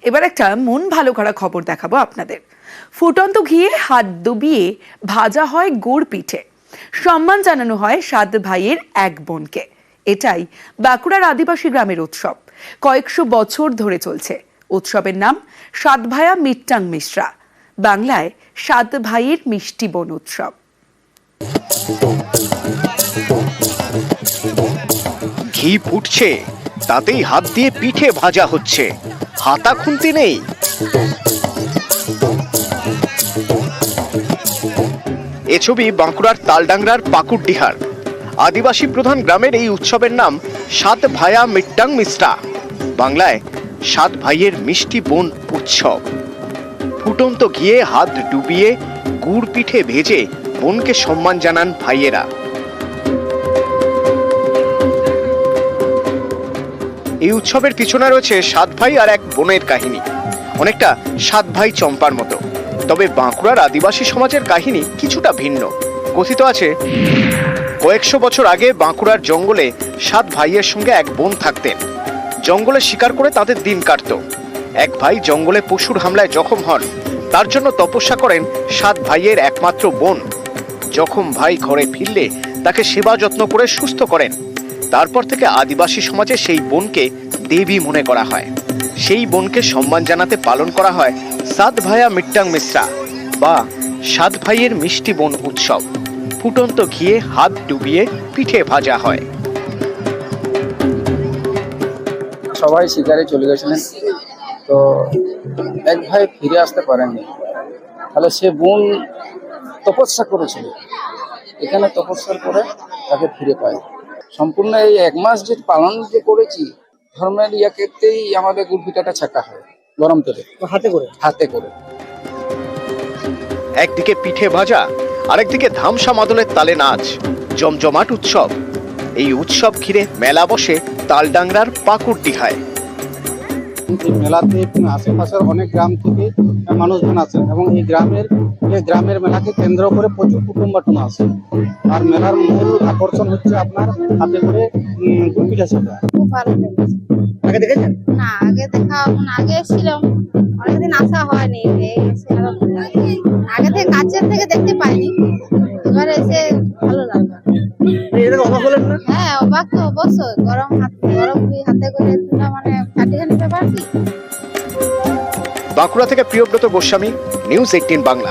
এবার একটা মন ভালো করা খবর দেখাবো আপনাদের। ফুটন্ত ঘিয়ে হাত ডুবিয়ে ভাজা হয় গুড় পিঠে, সম্মান জানানো হয় 7 ভাইয়ের এক বোনকে। এটাই বাঁকুড়ার আদিবাসী গ্রামের উৎসব। কয়েকশো বছর ধরে চলছে। উৎসবের নাম 7 ভায়া মিট্টাং মিশ্রা, বাংলায় 7 ভাইয়ের মিষ্টি বোন উৎসব। ঘি ফুটছে, তাতেই হাত দিয়ে পিঠে ভাজা হচ্ছে, হাতা খুন্তি নেই। এ ছবি বাঁকুড়ার তালডাংরার পাকুড়ডিহার আদিবাসী প্রধান গ্রামের এই উৎসবের নাম 7 ভায়া মিট্টাং মিশ্রা, বাংলায় 7 ভাইয়ের মিষ্টি বোন উৎসব। ফুটন্ত ঘিয়ে হাত ডুবিয়ে গুড় পিঠে ভেজে বোনকে সম্মান জানান ভাইয়েরা। এই উৎসবের পিছনে রয়েছে 7 ভাই আর এক বোনের কাহিনী, অনেকটা 7 ভাই চম্পার মতো। তবে বাঁকুড়ার আদিবাসী সমাজের কাহিনী কিছুটা ভিন্ন। কথিত আছে, কয়েকশো বছর আগে বাঁকুড়ার জঙ্গলে 7 ভাইয়ের সঙ্গে এক বোন থাকতেন। জঙ্গলে শিকার করে তাদের দিন কাটত। এক ভাই জঙ্গলে পশুর হামলায় জখম হন, তার জন্য তপস্যা করেন 7 ভাইয়ের একমাত্র বোন। জখম ভাই ঘরে ফিরলে তাকে সেবা যত্ন করে সুস্থ করেন। তারপর থেকে আদিবাসী সমাজে সেই বোনকে দেবী মনে করা হয়। সেই বোনকে সম্মান জানাতে পালন করা হয় 7 ভায়া মিট্টাং মিশ্রা বা 7 ভাইয়ের মিষ্টি বোন উৎসব। ফুটন্ত ঘিয়ে হাত ডুবিয়ে পিঠে ভাজা হয়। সবাই শিকারে চলে গেছিলেন, তো এক ভাই ফিরে আসতে পারেননি। তাহলে সে বোন তপস্যা করেছিল, এখানে তপস্যার করে তাকে ফিরে পায়। সম্পূর্ণ এই 1 মাস যে পালন যে করেছি ধর্মের ইয়াকেতেই আমাদের গুড় পিঠাটা ছাকা হয় গরম তেলে, হাতে করে। একদিকে পিঠে ভাজা, আরেকদিকে ধামসা মাদলের তালে নাচ, জমজমাট উৎসব। এই উৎসব ঘিরে মেলা বসে তালডাংরার পাকুড়ডিহায়। মেলাতে আশেপাশের অনেক গ্রাম থেকে মানুষজন আসেন এবং এই গ্রামের মেলাকে কেন্দ্র করে প্রচুর কুটুম্বাটন আসে। আর মেলার মূল আকর্ষণ হচ্ছে আপনার হাতে করে গুড় পিঠা শেখা। খুব ভালো লেগেছে। আগে দেখেছেন? না, আগে এসেছিলাম, অনেকদিন আসা হয়নি। আগে থেকে কাছের থেকে দেখতে পাইনি, এবার এসে ভালো লাগলো। অবাক হলেন না? হ্যাঁ, অবাক তো অবশ্যই। গরম হাতে করে তুলা, মানে চাটিখানি ব্যাপার কি। বাঁকুড়া থেকে প্রিয়ব্রত গোস্বামী, নিউজ 18 বাংলা।